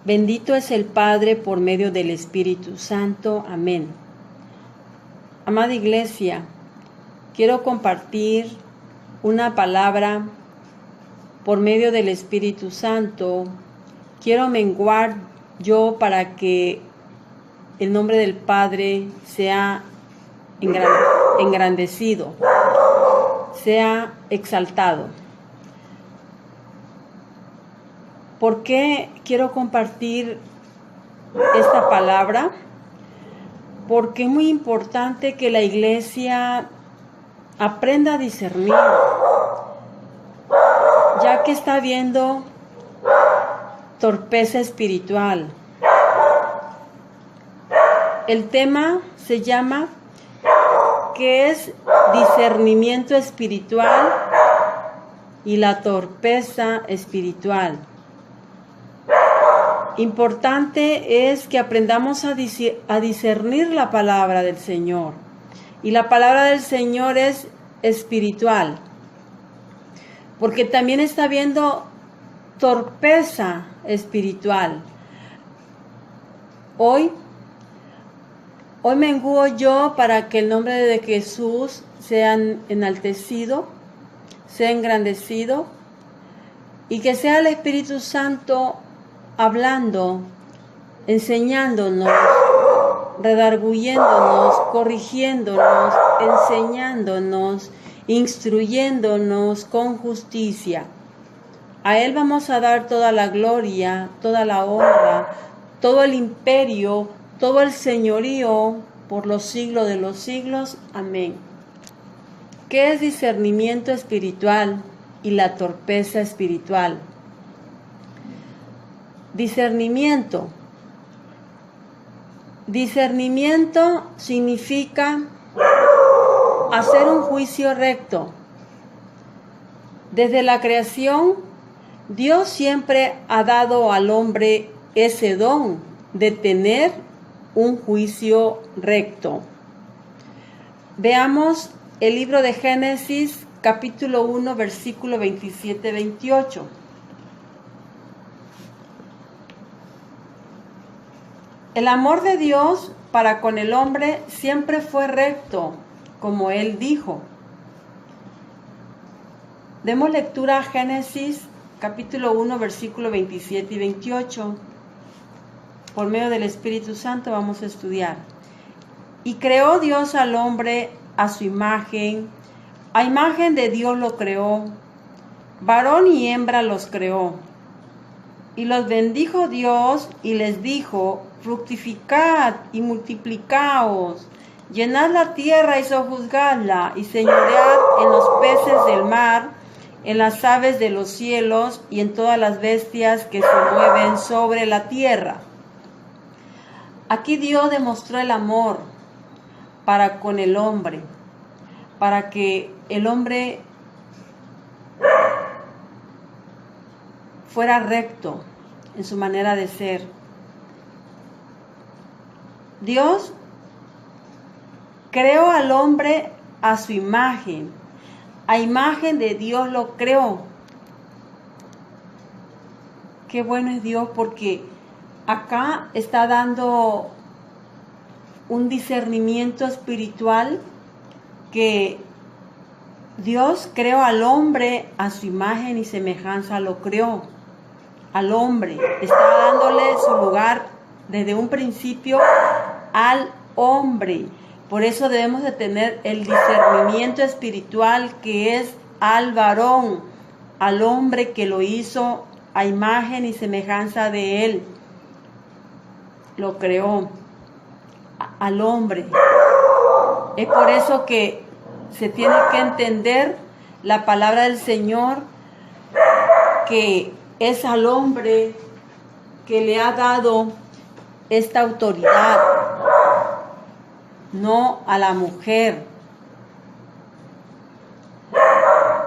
Bendito es el Padre por medio del Espíritu Santo. Amén. Amada Iglesia, quiero compartir una palabra por medio del Espíritu Santo. Quiero menguar yo para que el nombre del Padre sea engrandecido, sea exaltado. ¿Por qué quiero compartir esta palabra? Porque es muy importante que la iglesia aprenda a discernir, ya que está habiendo torpeza espiritual. El tema se llama ¿qué es discernimiento espiritual y la torpeza espiritual? Importante es que aprendamos a discernir la palabra del Señor. Y la palabra del Señor es espiritual. Porque también está habiendo torpeza espiritual. Hoy menguo yo para que el nombre de Jesús sea enaltecido, sea engrandecido, y que sea el Espíritu Santo hablando, enseñándonos, redarguyéndonos, corrigiéndonos, enseñándonos, instruyéndonos con justicia. A Él vamos a dar toda la gloria, toda la honra, todo el imperio, todo el señorío por los siglos de los siglos. Amén. ¿Qué es discernimiento espiritual y la torpeza espiritual? Discernimiento. Discernimiento significa hacer un juicio recto. Desde la creación, Dios siempre ha dado al hombre ese don de tener un juicio recto. Veamos el libro de Génesis, capítulo 1, versículo 27-28. El amor de Dios para con el hombre siempre fue recto, como Él dijo. Demos lectura a Génesis, capítulo 1, versículo 27 y 28. Por medio del Espíritu Santo vamos a estudiar. Y creó Dios al hombre a su imagen. A imagen de Dios lo creó. Varón y hembra los creó. Y los bendijo Dios y les dijo: fructificad y multiplicaos, llenad la tierra y sojuzgadla, y señoread en los peces del mar, en las aves de los cielos y en todas las bestias que se mueven sobre la tierra. Aquí Dios demostró el amor para con el hombre, para que el hombre fuera recto en su manera de ser. Dios creó al hombre a su imagen. A imagen de Dios lo creó. Qué bueno es Dios, porque acá está dando un discernimiento espiritual, que Dios creó al hombre a su imagen y semejanza, lo creó al hombre. Está dándole su lugar desde un principio al hombre. Por eso debemos de tener el discernimiento espiritual, que es al varón, al hombre que lo hizo a imagen y semejanza de Él. Lo creó al hombre. Es por eso que se tiene que entender la palabra del Señor, que es al hombre que le ha dado esta autoridad, no a la mujer.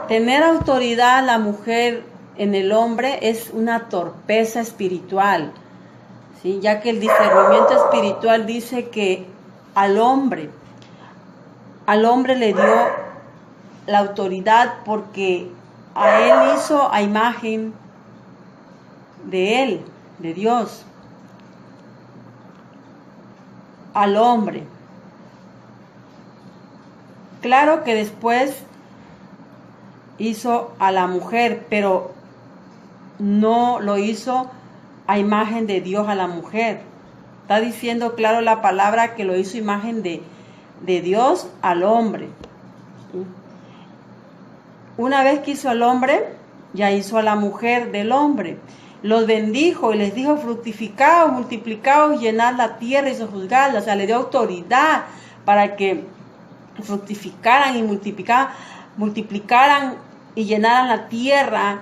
Tener autoridad a la mujer en el hombre es una torpeza espiritual, ¿sí? Ya que el discernimiento espiritual dice que al hombre le dio la autoridad porque a él hizo a imagen de él. de Dios al hombre. Claro que después hizo a la mujer, pero no lo hizo a imagen de Dios a la mujer. Está diciendo claro la palabra que lo hizo imagen de Dios al hombre. Una vez que hizo al hombre, ya hizo a la mujer del hombre. Los bendijo y les dijo: fructificaos, multiplicaos, llenad la tierra y sojuzgadla. O sea, le dio autoridad para que fructificaran y multiplicaran y llenaran la tierra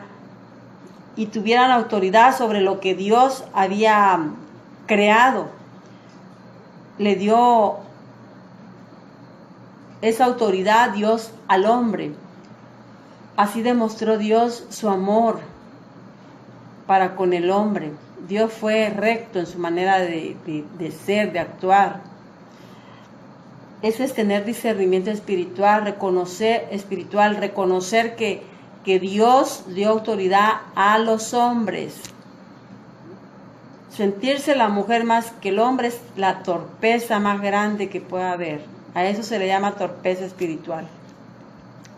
y tuvieran autoridad sobre lo que Dios había creado. Le dio esa autoridad Dios al hombre. Así demostró Dios su amor para con el hombre. Dios fue recto en su manera de ser, de actuar. Eso es tener discernimiento espiritual, reconocer que Dios dio autoridad a los hombres. Sentirse la mujer más que el hombre es la torpeza más grande que pueda haber. A eso se le llama torpeza espiritual.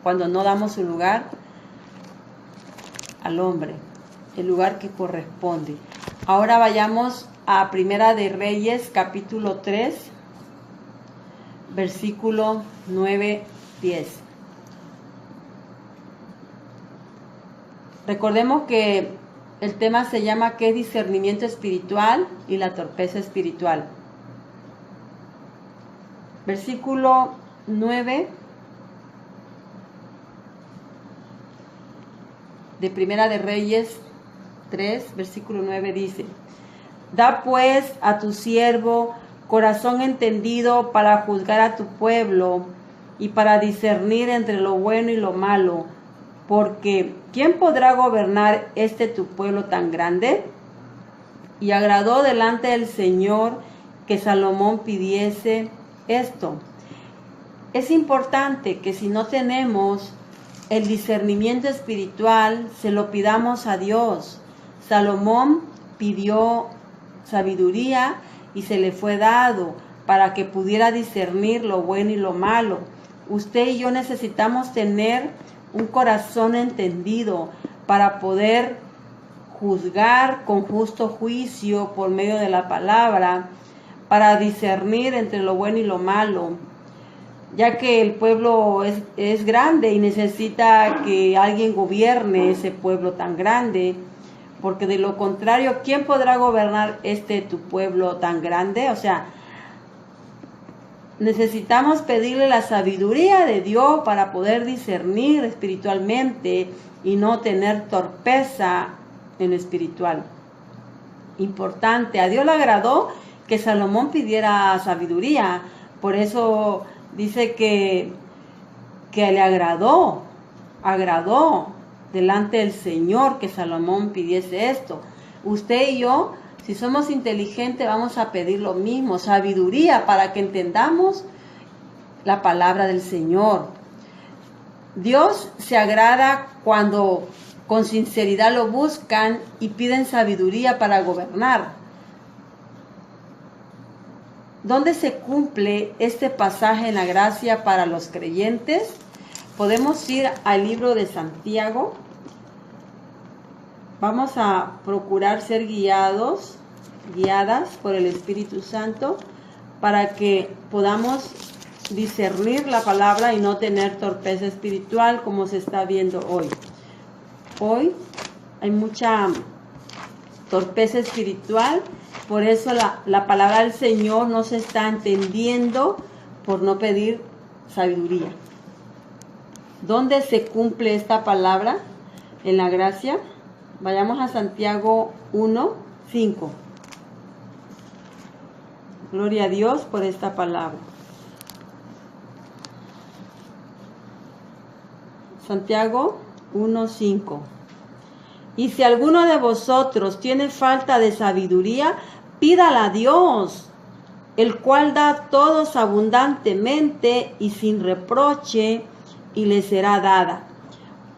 Cuando no damos su lugar al hombre, el lugar que corresponde. Ahora vayamos a Primera de Reyes, capítulo 3, versículo 9-10. Recordemos que el tema se llama ¿qué es discernimiento espiritual y la torpeza espiritual? Versículo 9 de Primera de Reyes 3, versículo 9 dice: da pues a tu siervo corazón entendido para juzgar a tu pueblo y para discernir entre lo bueno y lo malo, porque ¿quién podrá gobernar tu pueblo tan grande? Y agradó delante del Señor que Salomón pidiese esto. Es importante que si no tenemos el discernimiento espiritual, se lo pidamos a Dios. Salomón pidió sabiduría y se le fue dado para que pudiera discernir lo bueno y lo malo. Usted y yo necesitamos tener un corazón entendido para poder juzgar con justo juicio por medio de la palabra, para discernir entre lo bueno y lo malo, ya que el pueblo es grande y necesita que alguien gobierne ese pueblo tan grande, porque de lo contrario, ¿quién podrá gobernar tu pueblo tan grande? O sea, necesitamos pedirle la sabiduría de Dios para poder discernir espiritualmente y no tener torpeza en lo espiritual. Importante, a Dios le agradó que Salomón pidiera sabiduría, por eso dice que le agradó delante del Señor que Salomón pidiese esto. Usted y yo, si somos inteligentes, vamos a pedir lo mismo, sabiduría para que entendamos la palabra del Señor. Dios se agrada cuando con sinceridad lo buscan y piden sabiduría para gobernar. ¿Dónde se cumple este pasaje en la gracia para los creyentes? Podemos ir al libro de Santiago. Vamos a procurar ser guiadas por el Espíritu Santo para que podamos discernir la palabra y no tener torpeza espiritual como se está viendo hoy. Hoy hay mucha torpeza espiritual, por eso la palabra del Señor no se está entendiendo por no pedir sabiduría. ¿Dónde se cumple esta palabra? En la gracia. Vayamos a Santiago 1:5. Gloria a Dios por esta palabra. Santiago 1:5. Y si alguno de vosotros tiene falta de sabiduría, pídala a Dios, el cual da a todos abundantemente y sin reproche, y le será dada.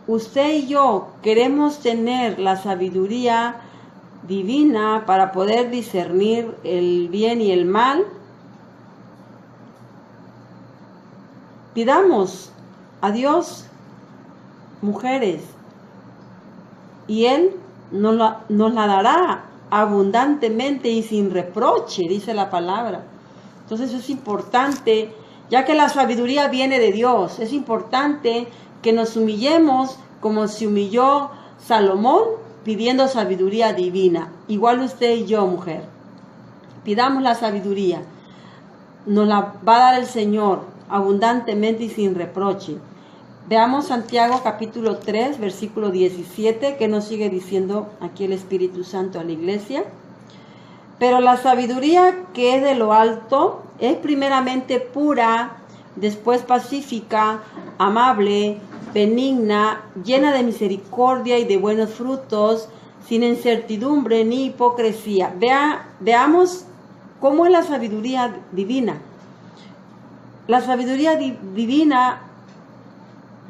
Usted y yo queremos tener la sabiduría divina para poder discernir el bien y el mal, pidamos a Dios, mujeres, y Él nos la dará abundantemente y sin reproche, dice la palabra. Entonces es importante, ya que la sabiduría viene de Dios, es importante que nos humillemos como se humilló Salomón pidiendo sabiduría divina. Igual usted y yo, mujer, pidamos la sabiduría, nos la va a dar el Señor abundantemente y sin reproche. Veamos Santiago capítulo 3, versículo 17, que nos sigue diciendo aquí el Espíritu Santo a la iglesia. Pero la sabiduría que es de lo alto es primeramente pura, después pacífica, amable, benigna, llena de misericordia y de buenos frutos, sin incertidumbre ni hipocresía. Veamos cómo es la sabiduría divina. La sabiduría divina,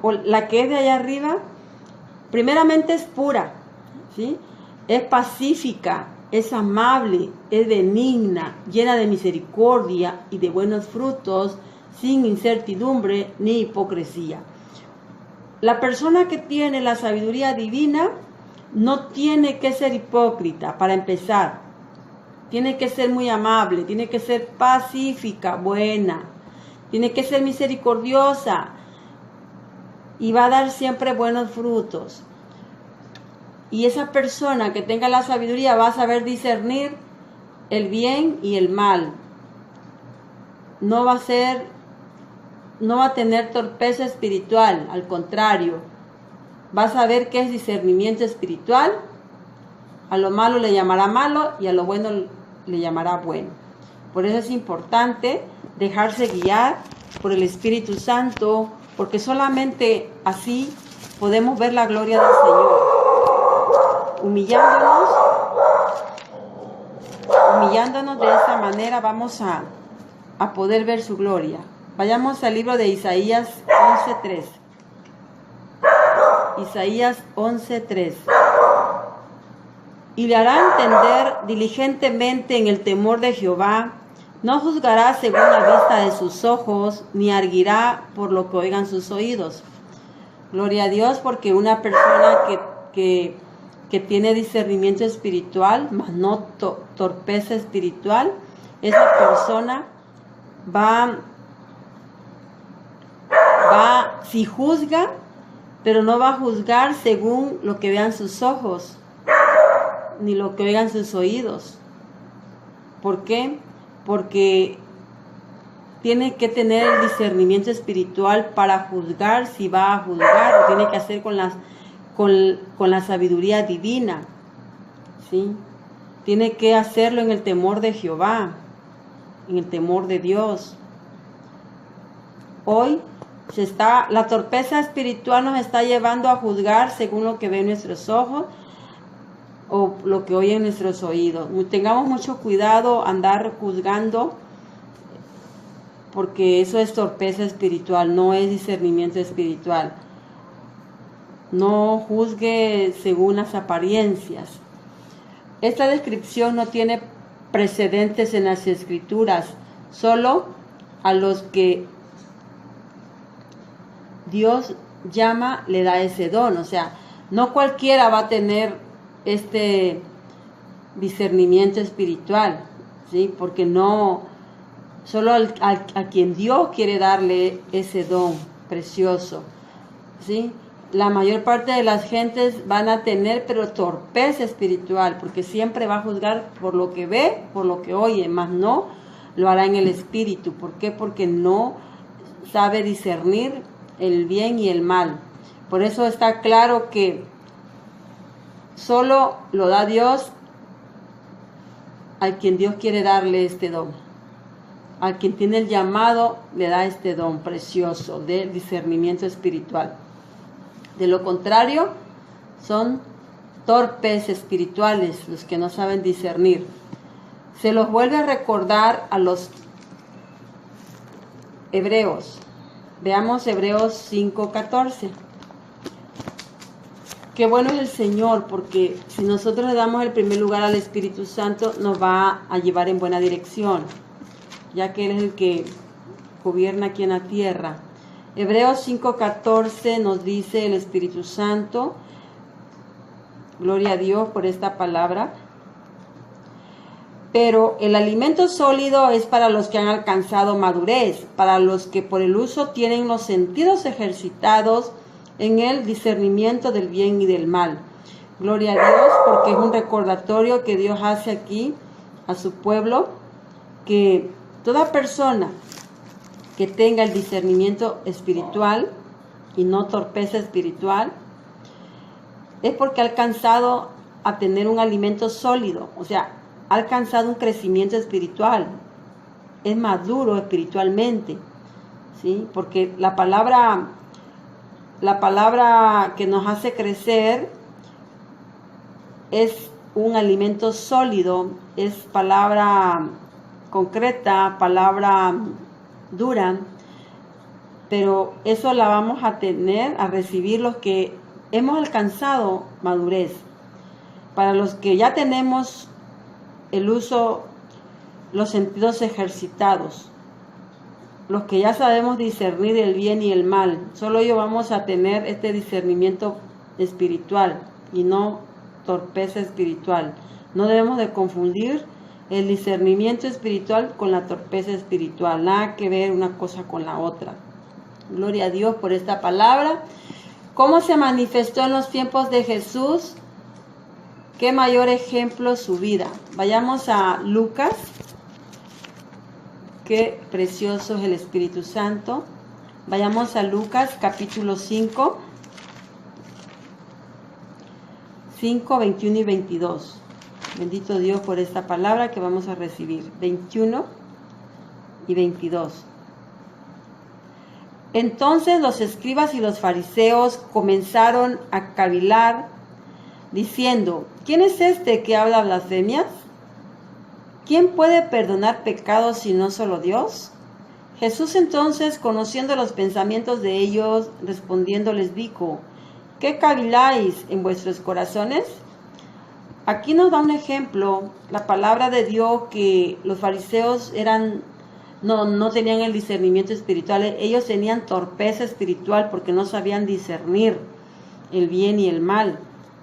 o la que es de allá arriba, primeramente es pura, ¿sí? Es pacífica, es amable, es benigna, llena de misericordia y de buenos frutos, sin incertidumbre ni hipocresía. La persona que tiene la sabiduría divina no tiene que ser hipócrita, para empezar. Tiene que ser muy amable, tiene que ser pacífica, buena, tiene que ser misericordiosa y va a dar siempre buenos frutos. Y esa persona que tenga la sabiduría va a saber discernir el bien y el mal. No va a tener torpeza espiritual, al contrario, va a saber qué es discernimiento espiritual. A lo malo le llamará malo y a lo bueno le llamará bueno. Por eso es importante dejarse guiar por el Espíritu Santo, porque solamente así podemos ver la gloria del Señor. Humillándonos de esa manera vamos a poder ver su gloria. Vayamos al libro de Isaías 11:3. Isaías 11:3. Y le hará entender diligentemente en el temor de Jehová. No juzgará según la vista de sus ojos, ni arguirá por lo que oigan sus oídos. Gloria a Dios, porque una persona que tiene discernimiento espiritual, mas no torpeza espiritual, esa persona si juzga, pero no va a juzgar según lo que vean sus ojos, ni lo que oigan sus oídos. ¿Por qué? Porque tiene que tener el discernimiento espiritual para juzgar. Si va a juzgar, lo tiene que hacer con la sabiduría divina, ¿sí? Tiene que hacerlo en el temor de Jehová, en el temor de Dios. Hoy la torpeza espiritual nos está llevando a juzgar según lo que ven nuestros ojos o lo que oyen nuestros oídos. Tengamos mucho cuidado andar juzgando, porque eso es torpeza espiritual, no es discernimiento espiritual. No juzgue según las apariencias. Esta descripción no tiene precedentes en las Escrituras, solo a los que Dios llama le da ese don. O sea, no cualquiera va a tener este discernimiento espiritual, ¿sí? Porque no, solo a quien Dios quiere darle ese don precioso, ¿sí? La mayor parte de las gentes van a tener, pero torpeza espiritual, porque siempre va a juzgar por lo que ve, por lo que oye, más no lo hará en el espíritu. ¿Por qué? Porque no sabe discernir el bien y el mal. Por eso está claro que solo lo da Dios a quien Dios quiere darle este don. A quien tiene el llamado le da este don precioso del discernimiento espiritual. De lo contrario, son torpes espirituales los que no saben discernir. Se los vuelve a recordar a los hebreos. Veamos Hebreos 5:14. Qué bueno es el Señor, porque si nosotros le damos el primer lugar al Espíritu Santo, nos va a llevar en buena dirección, ya que Él es el que gobierna aquí en la tierra. Hebreos 5:14 nos dice el Espíritu Santo, gloria a Dios por esta palabra. Pero el alimento sólido es para los que han alcanzado madurez, para los que por el uso tienen los sentidos ejercitados en el discernimiento del bien y del mal. Gloria a Dios, porque es un recordatorio que Dios hace aquí a su pueblo, que toda persona que tenga el discernimiento espiritual y no torpeza espiritual, es porque ha alcanzado a tener un alimento sólido, o sea, ha alcanzado un crecimiento espiritual, es maduro espiritualmente, ¿sí? Porque la palabra que nos hace crecer es un alimento sólido, es palabra concreta, palabra dura, pero eso la vamos a tener, a recibir los que hemos alcanzado madurez. Para los que ya tenemos el uso, los sentidos ejercitados, los que ya sabemos discernir el bien y el mal, solo ellos vamos a tener este discernimiento espiritual y no torpeza espiritual. No debemos de confundir el discernimiento espiritual con la torpeza espiritual, nada que ver una cosa con la otra. Gloria a Dios por esta palabra. ¿Cómo se manifestó en los tiempos de Jesús? Qué mayor ejemplo su vida. Vayamos a Lucas. Qué precioso es el Espíritu Santo. Vayamos a Lucas capítulo 5, 21 y 22. Bendito Dios por esta palabra que vamos a recibir. 21 y 22. Entonces los escribas y los fariseos comenzaron a cavilar, diciendo: ¿quién es este que habla blasfemias? ¿Quién puede perdonar pecados si no solo Dios? Jesús entonces, conociendo los pensamientos de ellos, respondiendo les dijo: ¿qué caviláis en vuestros corazones? Aquí nos da un ejemplo, la palabra de Dios, que los fariseos no tenían el discernimiento espiritual, ellos tenían torpeza espiritual porque no sabían discernir el bien y el mal,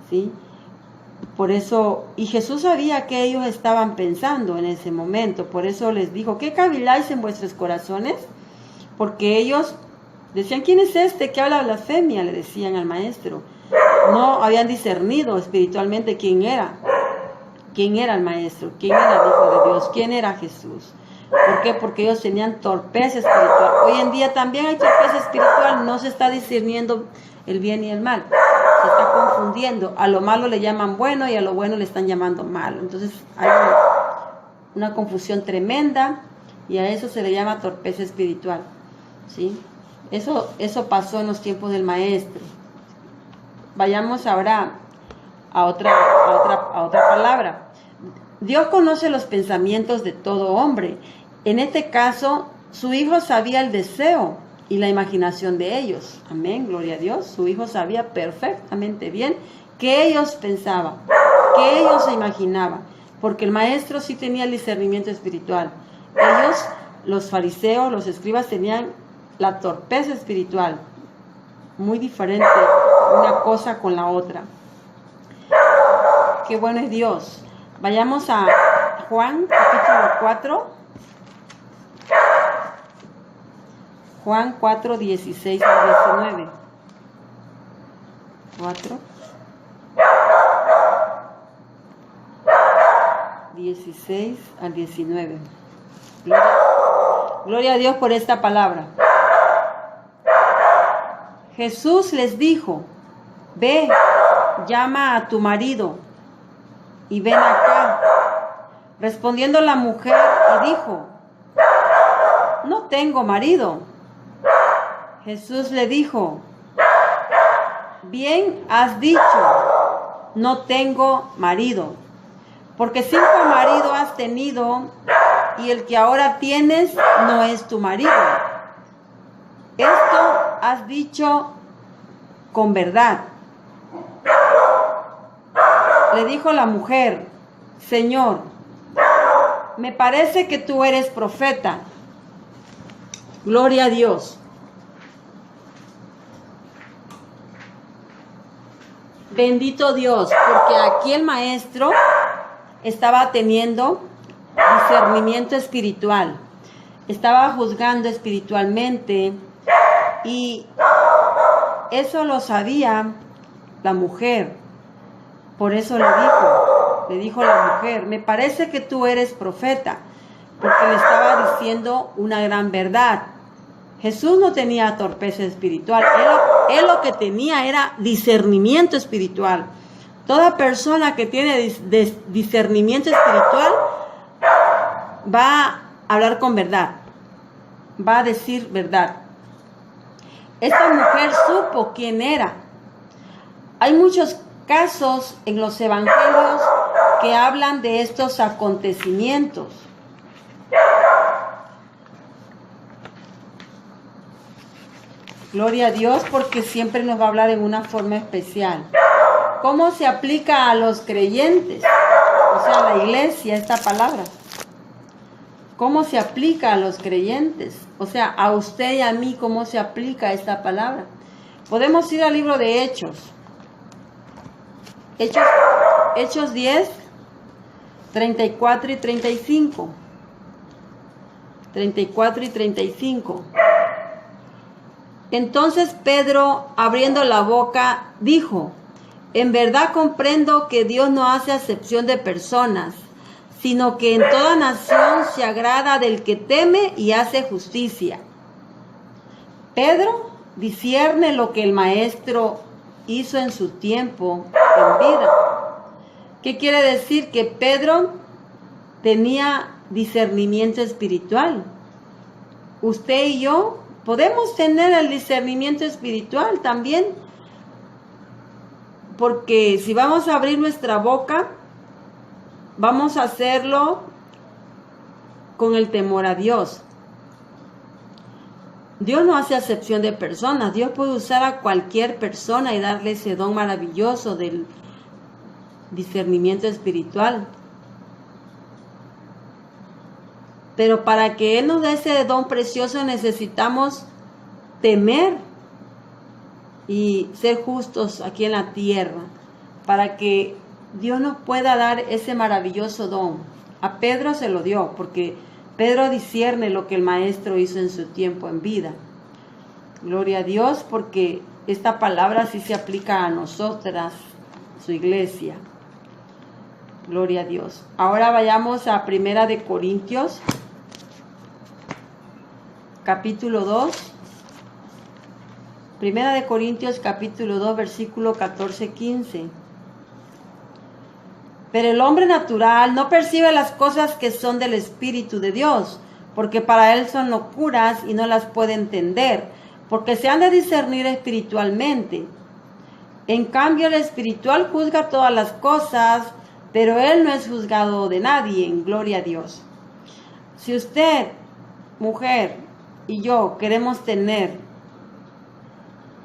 ¿sí? Por eso, y Jesús sabía que ellos estaban pensando en ese momento, por eso les dijo: ¿qué caviláis en vuestros corazones? Porque ellos decían: ¿quién es este que habla blasfemia? Le decían al maestro. No habían discernido espiritualmente quién era el maestro, quién era el Hijo de Dios, quién era Jesús. ¿Por qué? Porque ellos tenían torpeza espiritual. Hoy en día también hay torpeza espiritual, no se está discerniendo el bien y el mal. Se está confundiendo. A lo malo le llaman bueno y a lo bueno le están llamando malo. Entonces hay una confusión tremenda y a eso se le llama torpeza espiritual, ¿sí? Eso pasó en los tiempos del maestro. Vayamos ahora a otra palabra. Dios conoce los pensamientos de todo hombre. En este caso, su Hijo sabía el deseo y la imaginación de ellos. Amén, gloria a Dios. Su Hijo sabía perfectamente bien qué ellos pensaban, qué ellos se imaginaban, porque el maestro sí tenía el discernimiento espiritual. Ellos, los fariseos, los escribas, tenían la torpeza espiritual, muy diferente una cosa con la otra. Qué bueno es Dios. Vayamos a Juan capítulo 4. Juan 4, 16 al 19. 4, 16 al 19. Gloria a Dios por esta palabra. Jesús les dijo: ve, llama a tu marido y ven acá. Respondiendo la mujer y dijo: no tengo marido. Jesús le dijo: bien has dicho, no tengo marido, porque 5 maridos has tenido y el que ahora tienes no es tu marido. Esto has dicho con verdad. Le dijo la mujer: Señor, me parece que tú eres profeta. Gloria a Dios. Bendito Dios, porque aquí el maestro estaba teniendo discernimiento espiritual. Estaba juzgando espiritualmente y eso lo sabía la mujer. Por eso le dijo la mujer: me parece que tú eres profeta, porque le estaba diciendo una gran verdad. Jesús no tenía torpeza espiritual, él lo que tenía era discernimiento espiritual. Toda persona que tiene discernimiento espiritual va a hablar con verdad, va a decir verdad. Esta mujer supo quién era. Hay muchos casos en los evangelios que hablan de estos acontecimientos. Gloria a Dios, porque siempre nos va a hablar en una forma especial. ¿Cómo se aplica a los creyentes? O sea, a la iglesia, esta palabra. ¿Cómo se aplica a los creyentes? O sea, a usted y a mí, ¿cómo se aplica esta palabra? Podemos ir al libro de Hechos. Hechos 10, 34 y 35. 34 y 35. Entonces Pedro, abriendo la boca, dijo: en verdad comprendo que Dios no hace acepción de personas, sino que en toda nación se agrada del que teme y hace justicia. Pedro discierne lo que el maestro hizo en su tiempo en vida. ¿Qué quiere decir? Que Pedro tenía discernimiento espiritual. Usted y yo podemos tener el discernimiento espiritual también, porque si vamos a abrir nuestra boca, vamos a hacerlo con el temor a Dios. Dios no hace acepción de personas. Dios puede usar a cualquier persona y darle ese don maravilloso del discernimiento espiritual. Pero para que Él nos dé ese don precioso necesitamos temer y ser justos aquí en la tierra, para que Dios nos pueda dar ese maravilloso don. A Pedro se lo dio, porque Pedro discierne lo que el maestro hizo en su tiempo en vida. Gloria a Dios, porque esta palabra sí se aplica a nosotras, su iglesia. Gloria a Dios. Ahora vayamos a 1 Corintios, capítulo 2. 1 Corintios, capítulo 2, versículo 14-15. Pero el hombre natural no percibe las cosas que son del Espíritu de Dios, porque para él son locuras y no las puede entender, porque se han de discernir espiritualmente. En cambio, el espiritual juzga todas las cosas, pero él no es juzgado de nadie. En gloria a Dios. Si usted, mujer, y yo queremos tener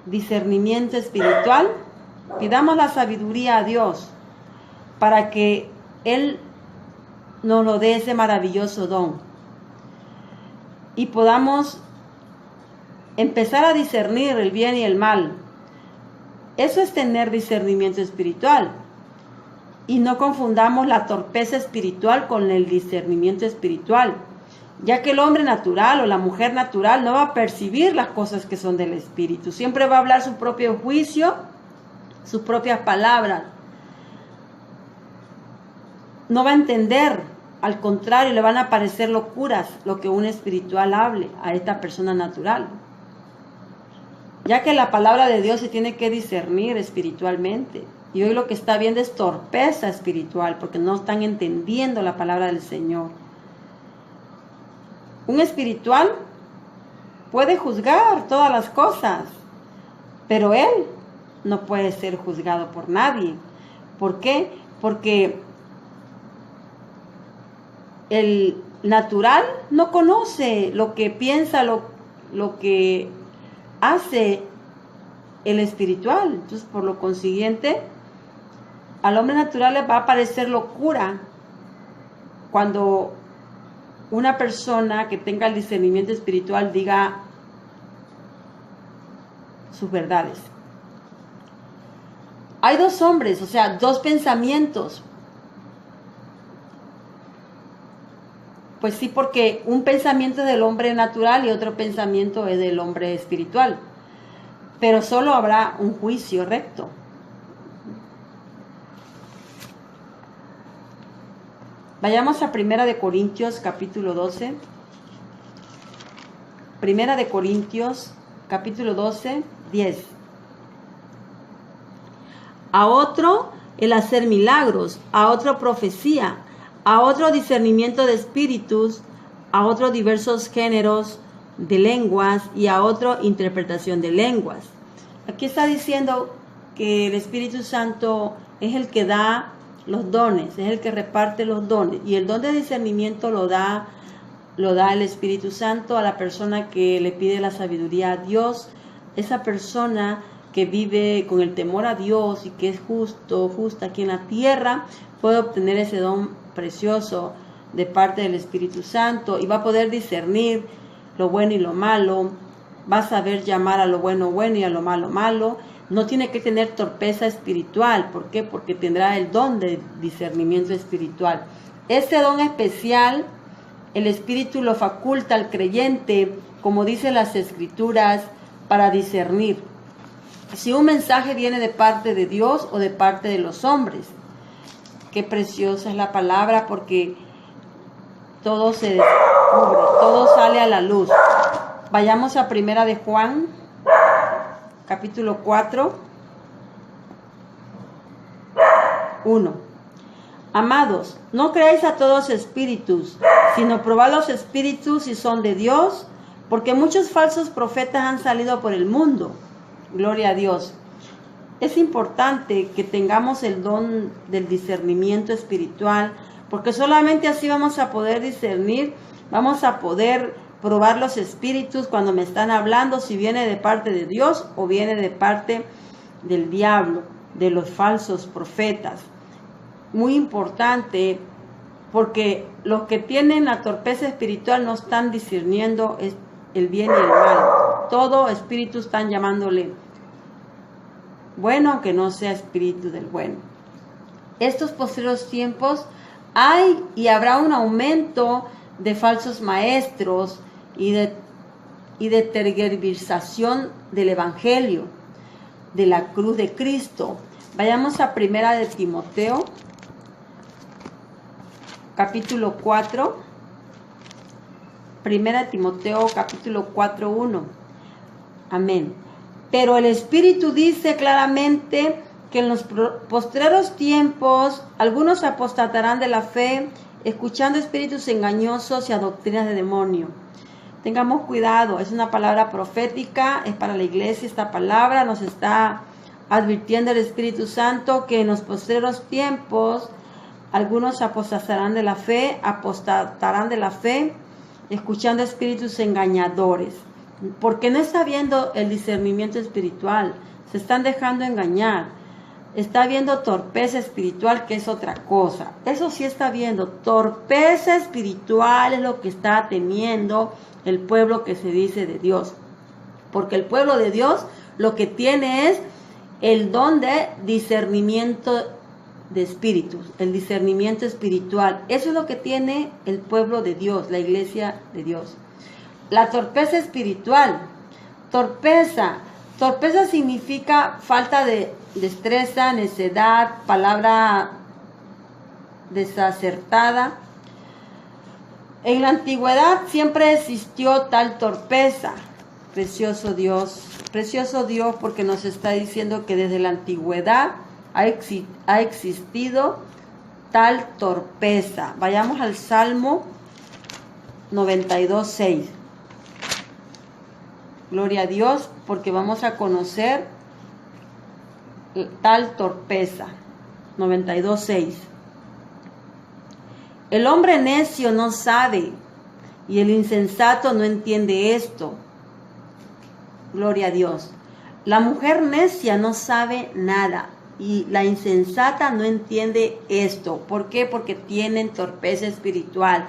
discernimiento espiritual, pidamos la sabiduría a Dios para que Él nos lo dé, ese maravilloso don, y podamos empezar a discernir el bien y el mal. Eso es tener discernimiento espiritual. Y no confundamos la torpeza espiritual con el discernimiento espiritual, ya que el hombre natural o la mujer natural no va a percibir las cosas que son del Espíritu. Siempre va a hablar su propio juicio, sus propias palabras. No va a entender, al contrario, le van a parecer locuras lo que un espiritual hable a esta persona natural. Ya que la palabra de Dios se tiene que discernir espiritualmente. Y hoy lo que está viendo es torpeza espiritual, porque no están entendiendo la palabra del Señor. Un espiritual puede juzgar todas las cosas, pero él no puede ser juzgado por nadie. ¿Por qué? Porque el natural no conoce lo que piensa, lo que hace el espiritual. Entonces, por lo consiguiente, al hombre natural le va a parecer locura cuando una persona que tenga el discernimiento espiritual diga sus verdades. Hay dos hombres, o sea, dos pensamientos. Pues sí, porque un pensamiento es del hombre natural y otro pensamiento es del hombre espiritual. Pero solo habrá un juicio recto. Vayamos a 1 de Corintios capítulo 12. 1 de Corintios capítulo 12, 10. A otro el hacer milagros, a otro profecía, a otro discernimiento de espíritus, a otro diversos géneros de lenguas y a otro interpretación de lenguas. Aquí está diciendo que el Espíritu Santo es el que da los dones, es el que reparte los dones, y el don de discernimiento lo da el Espíritu Santo a la persona que le pide la sabiduría a Dios. Esa persona que vive con el temor a Dios y que es justa aquí en la tierra, puede obtener ese don precioso de parte del Espíritu Santo y va a poder discernir lo bueno y lo malo, va a saber llamar a lo bueno bueno y a lo malo malo. No tiene que tener torpeza espiritual. ¿Por qué? Porque tendrá el don de discernimiento espiritual. Este don especial, el Espíritu lo faculta al creyente, como dicen las Escrituras, para discernir si un mensaje viene de parte de Dios o de parte de los hombres. Qué preciosa es la palabra, porque todo se descubre, todo sale a la luz. Vayamos a 1 de Juan, capítulo 4, 1. Amados, no creáis a todos espíritus, sino probad los espíritus si son de Dios, porque muchos falsos profetas han salido por el mundo. Gloria a Dios. Es importante que tengamos el don del discernimiento espiritual, porque solamente así vamos a poder discernir, vamos a poder probar los espíritus cuando me están hablando, si viene de parte de Dios o viene de parte del diablo, de los falsos profetas. Muy importante, porque los que tienen la torpeza espiritual no están discerniendo el bien y el mal. Todo espíritu están llamándole bueno, aunque no sea espíritu del bueno. Estos posteriores tiempos hay y habrá un aumento de falsos maestros y de tergiversación del Evangelio, de la cruz de Cristo. Vayamos a 1 de Timoteo, capítulo 4. 1 Timoteo, capítulo 4, 1. Amén. Pero el Espíritu dice claramente que en los postreros tiempos algunos apostatarán de la fe, escuchando espíritus engañosos y a doctrinas de demonio. Tengamos cuidado, es una palabra profética, es para la iglesia. Esta palabra nos está advirtiendo el Espíritu Santo que en los postreros tiempos algunos apostatarán de la fe, escuchando espíritus engañadores, porque no está viendo el discernimiento espiritual, se están dejando engañar, está viendo torpeza espiritual, que es otra cosa. Eso sí está viendo, torpeza espiritual es lo que está teniendo el pueblo que se dice de Dios, porque el pueblo de Dios lo que tiene es el don de discernimiento de espíritus, el discernimiento espiritual. Eso es lo que tiene el pueblo de Dios, la iglesia de Dios. La torpeza espiritual, torpeza significa falta de destreza, necedad, palabra desacertada. En la antigüedad siempre existió tal torpeza. Precioso Dios, porque nos está diciendo que desde la antigüedad ha existido tal torpeza. Vayamos al Salmo 92:6. Gloria a Dios, porque vamos a conocer tal torpeza. 92:6. El hombre necio no sabe, y el insensato no entiende esto. Gloria a Dios. La mujer necia no sabe nada. Y la insensata no entiende esto. ¿Por qué? Porque tienen torpeza espiritual.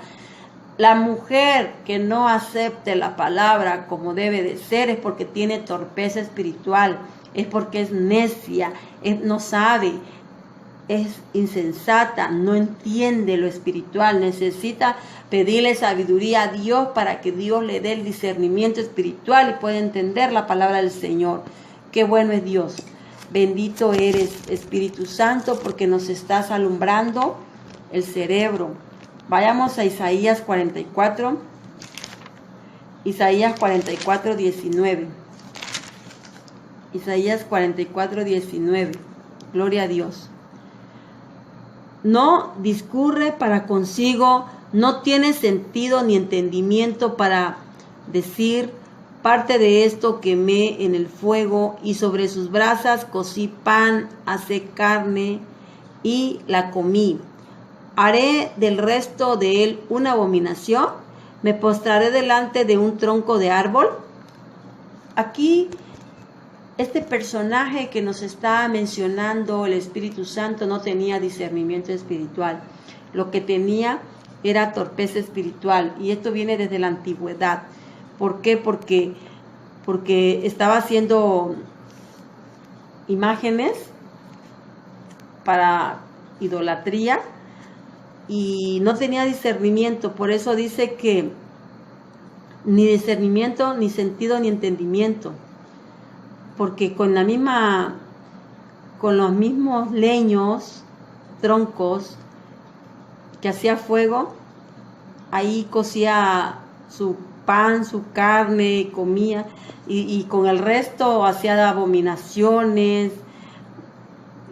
La mujer que no acepte la palabra como debe de ser es porque tiene torpeza espiritual, es porque es necia, no sabe, es insensata, no entiende lo espiritual, necesita pedirle sabiduría a Dios para que Dios le dé el discernimiento espiritual y pueda entender la palabra del Señor. Qué bueno es Dios. Bendito eres, Espíritu Santo, porque nos estás alumbrando el cerebro. Vayamos a Isaías 44. Isaías 44, 19. Isaías 44, 19. Gloria a Dios. No discurre para consigo, no tiene sentido ni entendimiento para decir: parte de esto quemé en el fuego, y sobre sus brasas cocí pan, asé carne y la comí. Haré del resto de él una abominación, me postraré delante de un tronco de árbol. Aquí, este personaje que nos está mencionando el Espíritu Santo no tenía discernimiento espiritual. Lo que tenía era torpeza espiritual, y esto viene desde la antigüedad. ¿Por qué? Porque estaba haciendo imágenes para idolatría y no tenía discernimiento. Por eso dice que ni discernimiento, ni sentido, ni entendimiento. Porque con los mismos leños, troncos que hacía fuego, ahí cocía su pan, su carne, comía, y con el resto hacía abominaciones,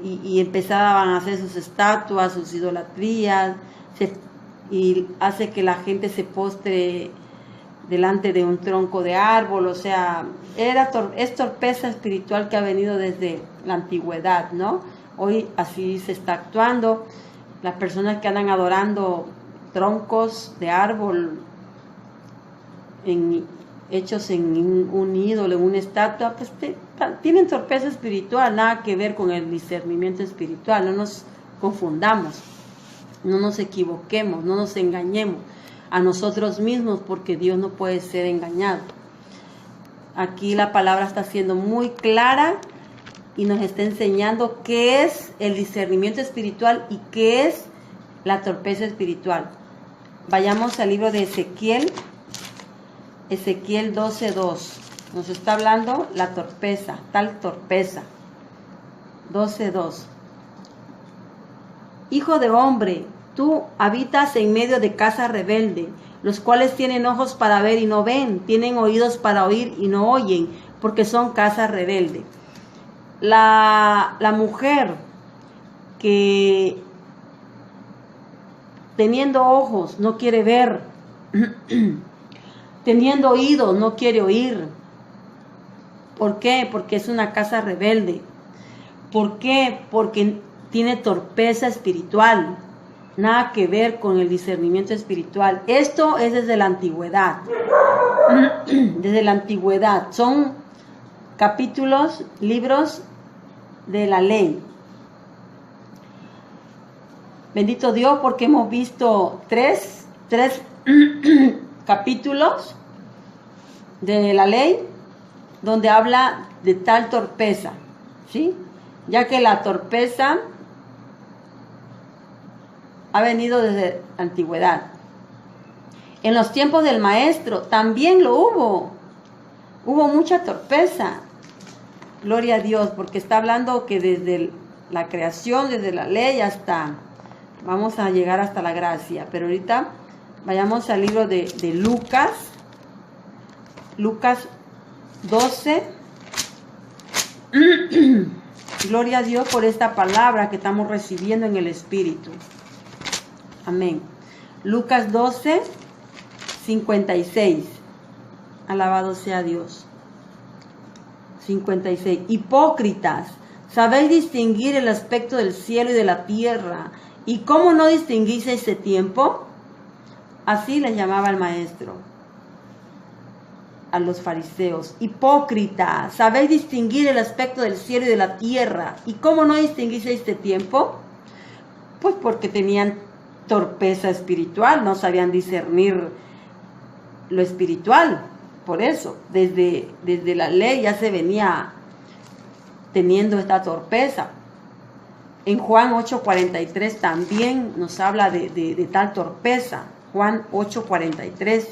y empezaban a hacer sus estatuas, sus idolatrías, y hace que la gente se postre delante de un tronco de árbol. O sea, es torpeza espiritual que ha venido desde la antigüedad, ¿no? Hoy así se está actuando. Las personas que andan adorando troncos de árbol hechos en un ídolo, en una estatua, pues tienen torpeza espiritual, nada que ver con el discernimiento espiritual. No nos confundamos, no nos equivoquemos, no nos engañemos a nosotros mismos, porque Dios no puede ser engañado. Aquí la palabra está siendo muy clara y nos está enseñando qué es el discernimiento espiritual y qué es la torpeza espiritual. Vayamos al libro de Ezequiel 12:2. Nos está hablando la torpeza, tal torpeza. 12:2. Hijo de hombre, tú habitas en medio de casa rebelde, los cuales tienen ojos para ver y no ven, tienen oídos para oír y no oyen, porque son casa rebelde. La mujer que teniendo ojos no quiere ver, teniendo oídos no quiere oír. ¿Por qué? Porque es una casa rebelde. ¿Por qué? Porque tiene torpeza espiritual. Nada que ver con el discernimiento espiritual. Esto es desde la antigüedad. Desde la antigüedad. Son capítulos, libros de la ley. Bendito Dios, porque hemos visto tres capítulos de la ley donde habla de tal torpeza, ¿sí? Ya que la torpeza ha venido desde la antigüedad. En los tiempos del maestro también lo hubo. Hubo mucha torpeza. Gloria a Dios, porque está hablando que desde la creación, desde la ley hasta, vamos a llegar hasta la gracia. Pero ahorita vayamos al libro de Lucas. Lucas 12. Gloria a Dios por esta palabra que estamos recibiendo en el Espíritu. Amén. Lucas 12, 56. Alabado sea Dios. 56. Hipócritas, sabéis distinguir el aspecto del cielo y de la tierra, ¿y cómo no distinguís ese tiempo? Así les llamaba el maestro. a los fariseos: hipócritas, sabéis distinguir el aspecto del cielo y de la tierra, ¿y cómo no distinguís este tiempo? Pues porque tenían torpeza espiritual, no sabían discernir lo espiritual. Por eso, desde la ley ya se venía teniendo esta torpeza. En Juan 8:43 también nos habla de tal torpeza. Juan 8:43.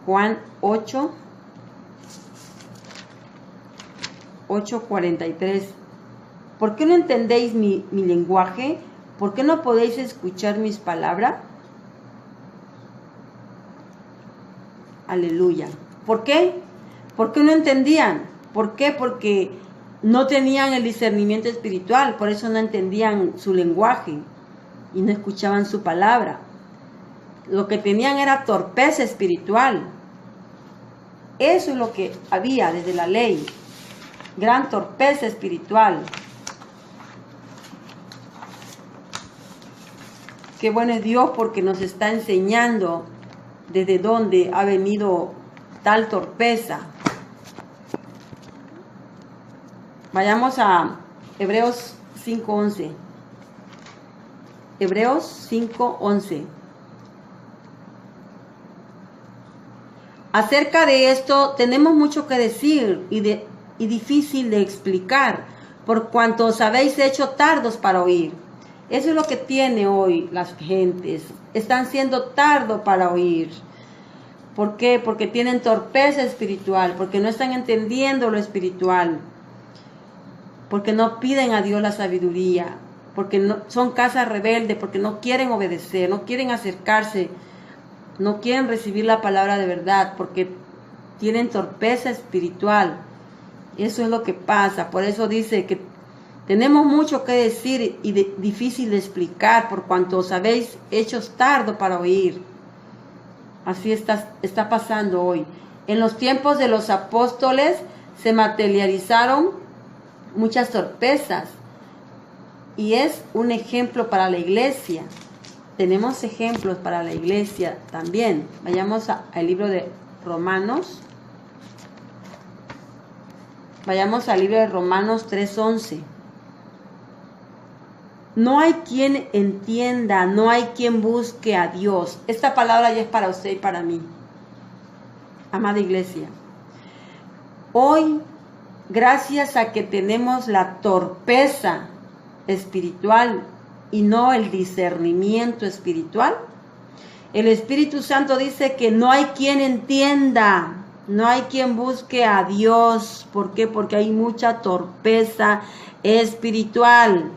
Juan 8:43. ¿Por qué no entendéis mi lenguaje? ¿Por qué no podéis escuchar mis palabras? Aleluya. ¿Por qué? ¿Por qué no entendían? ¿Por qué? Porque no tenían el discernimiento espiritual, por eso no entendían su lenguaje y no escuchaban su palabra. Lo que tenían era torpeza espiritual. Eso es lo que había desde la ley. Gran torpeza espiritual. Qué bueno es Dios porque nos está enseñando desde dónde ha venido tal torpeza. Vayamos a Hebreos 5:11. Hebreos 5:11. Acerca de esto tenemos mucho que decir y difícil de explicar, por cuanto os habéis hecho tardos para oír. Eso es lo que tiene hoy las gentes. Están siendo tardos para oír. ¿Por qué? Porque tienen torpeza espiritual, porque no están entendiendo lo espiritual, porque no piden a Dios la sabiduría, porque no, son casas rebeldes, porque no quieren obedecer, no quieren acercarse, no quieren recibir la palabra de verdad, porque tienen torpeza espiritual. Eso es lo que pasa. Por eso dice que tenemos mucho que decir y difícil de explicar, por cuanto os habéis hecho tardo para oír. Así está pasando hoy. En los tiempos de los apóstoles se materializaron muchas torpezas y es un ejemplo para la iglesia. Tenemos ejemplos para la iglesia también. Vayamos al libro de Romanos. Vayamos al libro de Romanos 3:11. No hay quien entienda, no hay quien busque a Dios. Esta palabra ya es para usted y para mí, amada iglesia. Hoy, gracias a que tenemos la torpeza espiritual y no el discernimiento espiritual, el Espíritu Santo dice que no hay quien entienda, no hay quien busque a Dios. ¿Por qué? Porque hay mucha torpeza espiritual.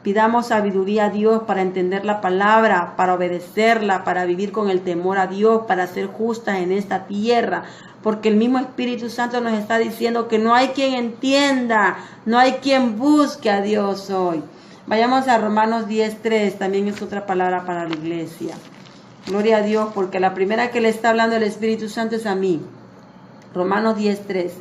Pidamos sabiduría a Dios para entender la palabra, para obedecerla, para vivir con el temor a Dios, para ser justas en esta tierra. Porque el mismo Espíritu Santo nos está diciendo que no hay quien entienda, no hay quien busque a Dios hoy. Vayamos a Romanos 10:3, también es otra palabra para la iglesia. Gloria a Dios, porque la primera que le está hablando el Espíritu Santo es a mí. Romanos 10:3.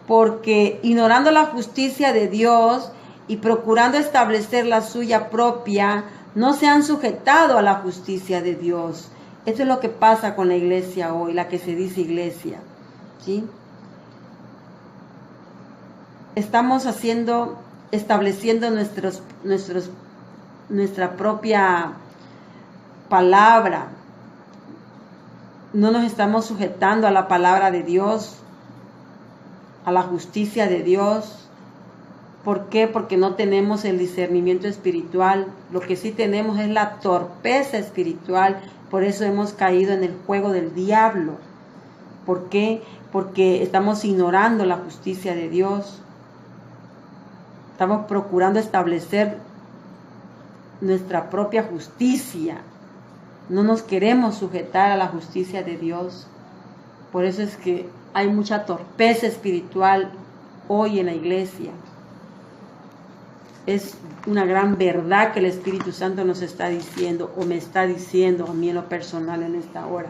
Porque ignorando la justicia de Dios y procurando establecer la suya propia, no se han sujetado a la justicia de Dios. Esto es lo que pasa con la iglesia hoy, la que se dice iglesia, ¿sí? Estamos estableciendo nuestra propia palabra. No nos estamos sujetando a la palabra de Dios, a la justicia de Dios. ¿Por qué? Porque no tenemos el discernimiento espiritual. Lo que sí tenemos es la torpeza espiritual. Por eso hemos caído en el juego del diablo. ¿Por qué? Porque estamos ignorando la justicia de Dios. Estamos procurando establecer nuestra propia justicia. No nos queremos sujetar a la justicia de Dios. Por eso es que hay mucha torpeza espiritual hoy en la iglesia. Es una gran verdad que el Espíritu Santo nos está diciendo, o me está diciendo a mí en lo personal en esta hora.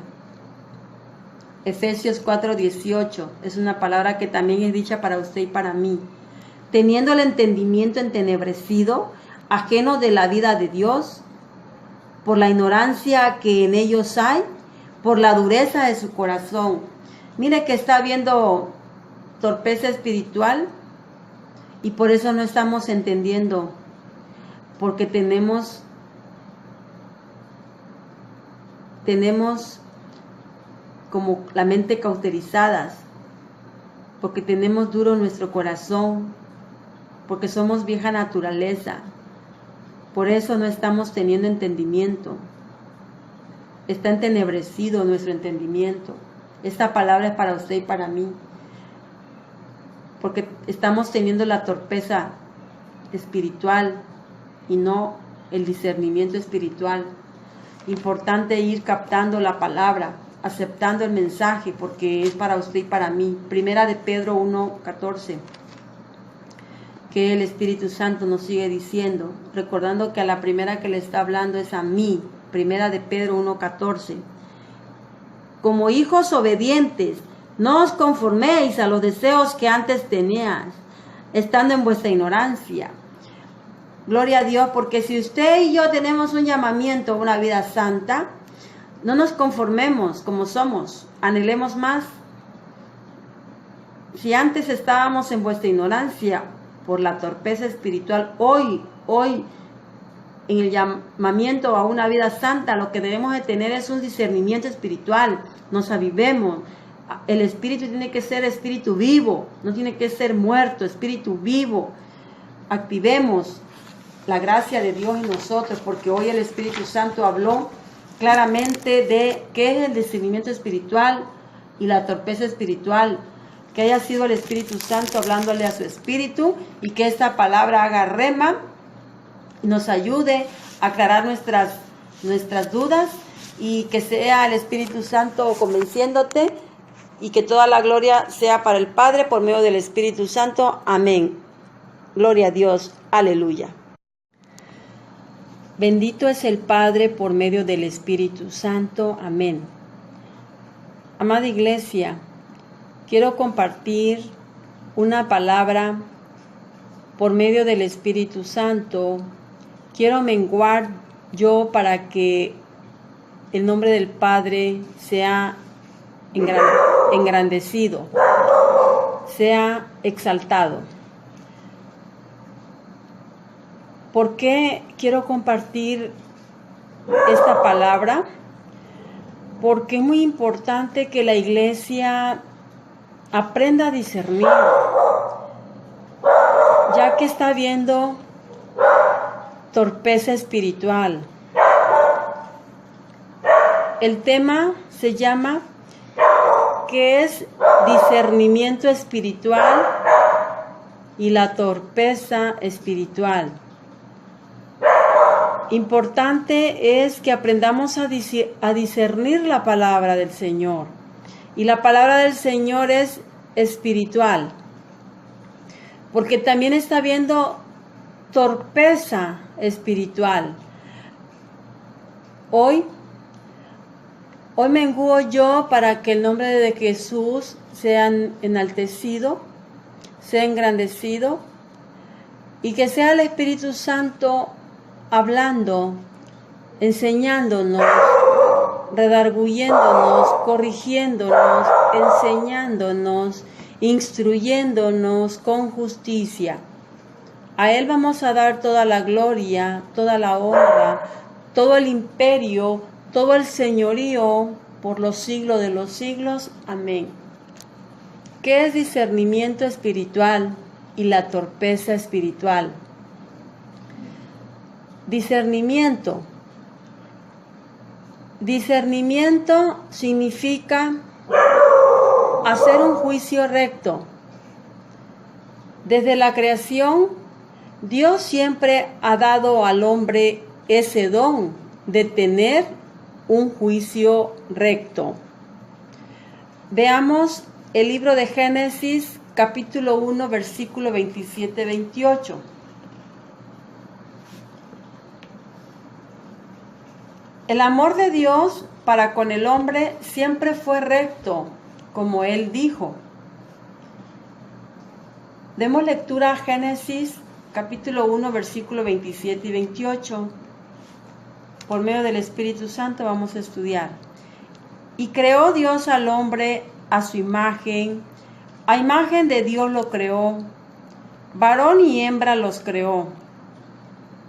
Efesios 4:18 es una palabra que también es dicha para usted y para mí. Teniendo el entendimiento entenebrecido, ajeno de la vida de Dios, por la ignorancia que en ellos hay, por la dureza de su corazón. Mire que está habiendo torpeza espiritual y por eso no estamos entendiendo, porque tenemos como la mente cauterizadas, porque tenemos duro nuestro corazón, porque somos vieja naturaleza. Por eso no estamos teniendo entendimiento. Está entenebrecido nuestro entendimiento. Esta palabra es para usted y para mí, porque estamos teniendo la torpeza espiritual y no el discernimiento espiritual. Importante ir captando la palabra, aceptando el mensaje, porque es para usted y para mí. Primera de Pedro 1:14, que el Espíritu Santo nos sigue diciendo, recordando que a la primera que le está hablando es a mí. Primera de Pedro 1:14, como hijos obedientes, no os conforméis a los deseos que antes teníais, estando en vuestra ignorancia. Gloria a Dios, porque si usted y yo tenemos un llamamiento a una vida santa, no nos conformemos como somos, anhelemos más. Si antes estábamos en vuestra ignorancia por la torpeza espiritual, hoy, en el llamamiento a una vida santa, lo que debemos de tener es un discernimiento espiritual. Nos avivemos. El espíritu tiene que ser espíritu vivo, no tiene que ser muerto, espíritu vivo. Activemos la gracia de Dios en nosotros, porque hoy el Espíritu Santo habló claramente de qué es el discernimiento espiritual y la torpeza espiritual. Que haya sido el Espíritu Santo hablándole a su espíritu y que esta palabra haga rema y nos ayude a aclarar nuestras dudas, y que sea el Espíritu Santo convenciéndote, y que toda la gloria sea para el Padre por medio del Espíritu Santo. Amén. Gloria a Dios. Aleluya. Bendito es el Padre por medio del Espíritu Santo. Amén. Amada Iglesia, quiero compartir una palabra por medio del Espíritu Santo. Quiero menguar yo para que el nombre del Padre sea engrandecido, sea exaltado. ¿Por qué quiero compartir esta palabra? Porque es muy importante que la iglesia aprenda a discernir, ya que está habiendo torpeza espiritual. El tema se llama ¿qué es discernimiento espiritual y la torpeza espiritual? Importante es que aprendamos a discernir la palabra del Señor. Y la palabra del Señor es espiritual, porque también está habiendo torpeza espiritual. Hoy menguo yo para que el nombre de Jesús sea enaltecido, sea engrandecido, y que sea el Espíritu Santo hablando, enseñándonos, redarguyéndonos, corrigiéndonos, enseñándonos, instruyéndonos con justicia. A Él vamos a dar toda la gloria, toda la honra, todo el imperio, todo el señorío por los siglos de los siglos. Amén. ¿Qué es discernimiento espiritual y la torpeza espiritual? Discernimiento. Discernimiento significa hacer un juicio recto. Desde la creación, Dios siempre ha dado al hombre ese don de tener un juicio recto. Veamos el libro de Génesis, capítulo 1, versículo 27-28. El amor de Dios para con el hombre siempre fue recto, como Él dijo. Demos lectura a Génesis, capítulo 1, versículo 27 y 28. por medio del Espíritu Santo vamos a estudiar. Y creó Dios al hombre a su imagen, a imagen de Dios lo creó, varón y hembra los creó.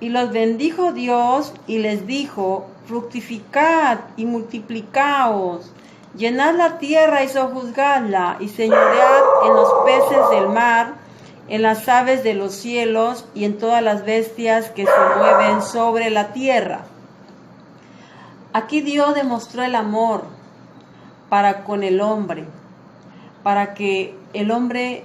Y los bendijo Dios y les dijo: fructificad y multiplicaos, llenad la tierra y sojuzgadla, y señoread en los peces del mar, en las aves de los cielos y en todas las bestias que se mueven sobre la tierra. Aquí Dios demostró el amor para con el hombre, para que el hombre